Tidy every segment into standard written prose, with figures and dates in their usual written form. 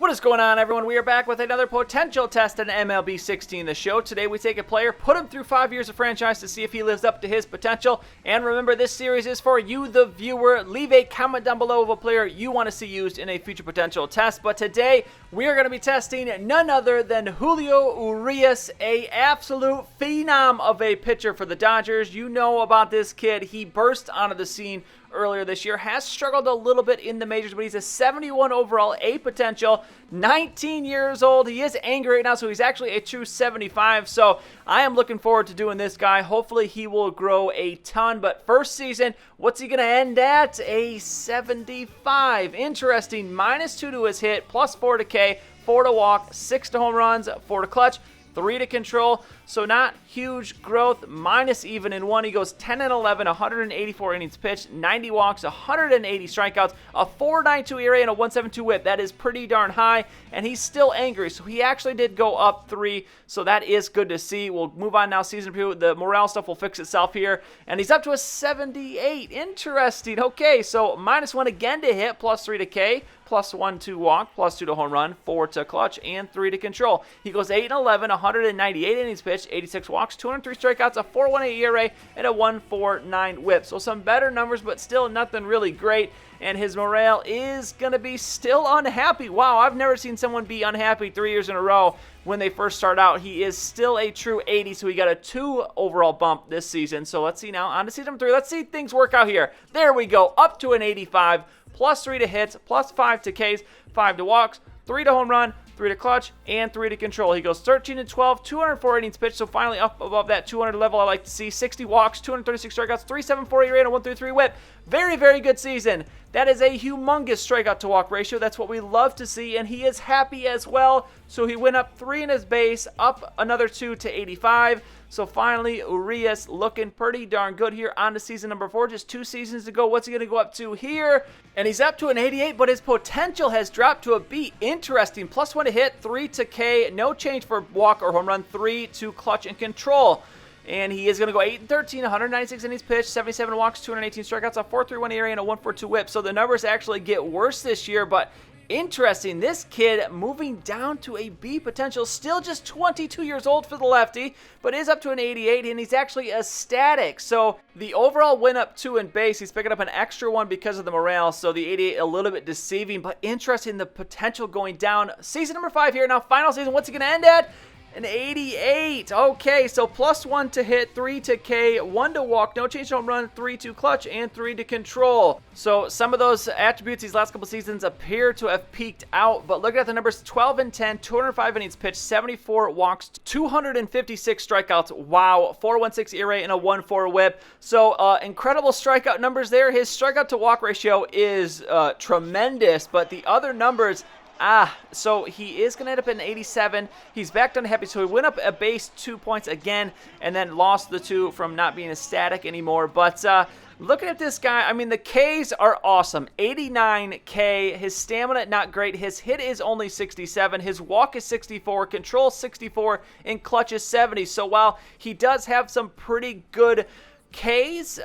What is going on, everyone? We are back with another potential test in MLB 16, the show. Today we take a player, put him through 5 years of franchise to see if he lives up to his potential. And remember, this series is for you, the viewer. Leave a comment down below of a player you want to see used in a future potential test. But today we are going to be testing none other than Julio Urias, a absolute phenom of a pitcher for the Dodgers. You know about this kid. He burst onto the scene earlier this year, has struggled a little bit in the majors, but he's a 71 overall, A potential, 19 years old. He is angry right now, so he's actually a true 75. So I am looking forward to doing this guy. Hopefully he will grow a ton, but first season, what's he going to end at? A 75. Interesting. -2 to his hit, +4 to K, 4 to walk, 6 to home runs, 4 to clutch, 3 to control, so not huge growth, minus even in one. He goes 10-11, 184 innings pitched, 90 walks, 180 strikeouts, a 4.92 ERA, and a 1.72 whip. That is pretty darn high, and he's still angry, so he actually did go up 3, so that is good to see. We'll move on now, season preview. The morale stuff will fix itself here, and he's up to a 78. Interesting. Okay, so -1 again to hit, +3 to K, +1 to walk, +2 to home run, 4 to clutch, and 3 to control. He goes 8-11, 198 innings pitched, 86 walks, 203 strikeouts, a 4.18 ERA, and a 1.49 whip. So some better numbers, but still nothing really great. And his morale is going to be still unhappy. Wow, I've never seen someone be unhappy 3 years in a row when they first start out. He is still a true 80, so he got a 2 overall bump this season. So let's see now, on to season 3. Let's see things work out here. There we go, up to an 85, +3 to hits, +5 to Ks, 5 to walks, 3 to home run, 3 to clutch, and 3 to control. He goes 13-12, 204 innings pitched, so finally up above that 200 level I like to see. 60 walks, 236 strikeouts, 3.74 ERA, and a 1.33 whip. Very, very good season. That is a humongous strikeout to walk ratio. That's what we love to see, and he is happy as well. So he went up 3 in his base, up another 2 to 85. So finally, Urias looking pretty darn good here on to season number 4. Just 2 seasons to go. What's he going to go up to here? And he's up to an 88, but his potential has dropped to a B. Interesting. +1 to hit, 3 to K. No change for walk or home run, 3 to clutch and control. And he is going to go 8-13, 196 innings pitched, 77 walks, 218 strikeouts, a 4.31 ERA, and a 1.42 whip. So the numbers actually get worse this year, but interesting. This kid moving down to a B potential, still just 22 years old for the lefty, but is up to an 88, and he's actually a static. So the overall went up 2 in base. He's picking up an extra 1 because of the morale, so the 88 a little bit deceiving, but interesting, the potential going down. Season number 5 here. Now, final season, what's he going to end at? An 88. Okay, so +1 to hit, 3 to K, 1 to walk, no change to home run, 3 to clutch, and 3 to control. So some of those attributes these last couple seasons appear to have peaked out, but look at the numbers: 12-10, 205 innings pitched, 74 walks, 256 strikeouts. Wow, 4.16 ERA and a 1.4 whip. So incredible strikeout numbers there. His strikeout to walk ratio is tremendous, but the other numbers, so he is going to end up at an 87. He's back unhappy, so he went up a base 2 points again and then lost the 2 from not being a static anymore. But looking at this guy, I mean, the Ks are awesome. 89 K. His stamina, not great. His hit is only 67. His walk is 64. Control 64. And clutch is 70. So while he does have some pretty good Ks,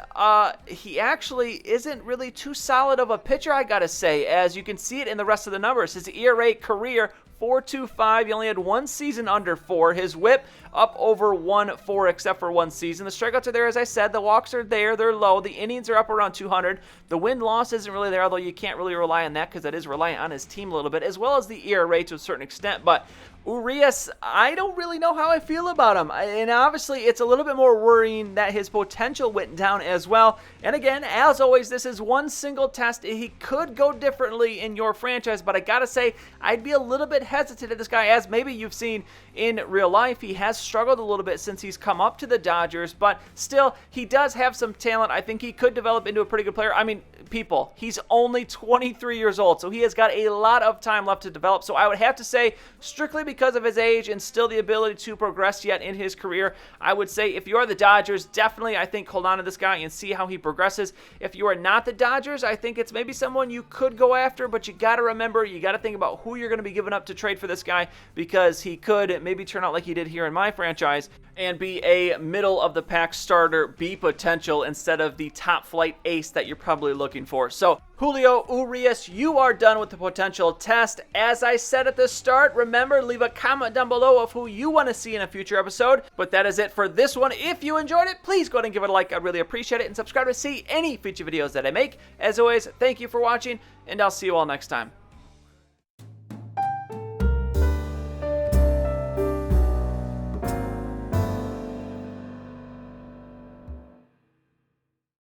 he actually isn't really too solid of a pitcher, I gotta say, as you can see it in the rest of the numbers. His ERA career, 4.25. He only had 1 season under 4. His whip up over 1.4 except for 1 season. The strikeouts are there, as I said. The walks are there. They're low. The innings are up around 200. The win-loss isn't really there, although you can't really rely on that because that is reliant on his team a little bit, as well as the ERA to a certain extent. But Urias, I don't really know how I feel about him. And obviously, it's a little bit more worrying that his potential went down as well. And again, as always, this is one single test. He could go differently in your franchise, but I gotta say, I'd be a little bit hesitant at this guy, as maybe you've seen in real life. He has struggled a little bit since he's come up to the Dodgers, but still, he does have some talent. I think he could develop into a pretty good player. I mean, people, he's only 23 years old, so he has got a lot of time left to develop. So I would have to say, strictly because of his age and still the ability to progress yet in his career, I would say if you are the Dodgers, definitely, I think, hold on to this guy and see how he progresses. If you are not the Dodgers, I think it's maybe someone you could go after, but you got to remember, you got to think about who you're going to be giving up to trade for this guy, because he could maybe turn out like he did here in my franchise and be a middle-of-the-pack starter B potential instead of the top-flight ace that you're probably looking for. So, Julio Urias, you are done with the potential test. As I said at the start, remember, leave a comment down below of who you want to see in a future episode. But that is it for this one. If you enjoyed it, please go ahead and give it a like. I'd really appreciate it. And subscribe to see any future videos that I make. As always, thank you for watching, and I'll see you all next time.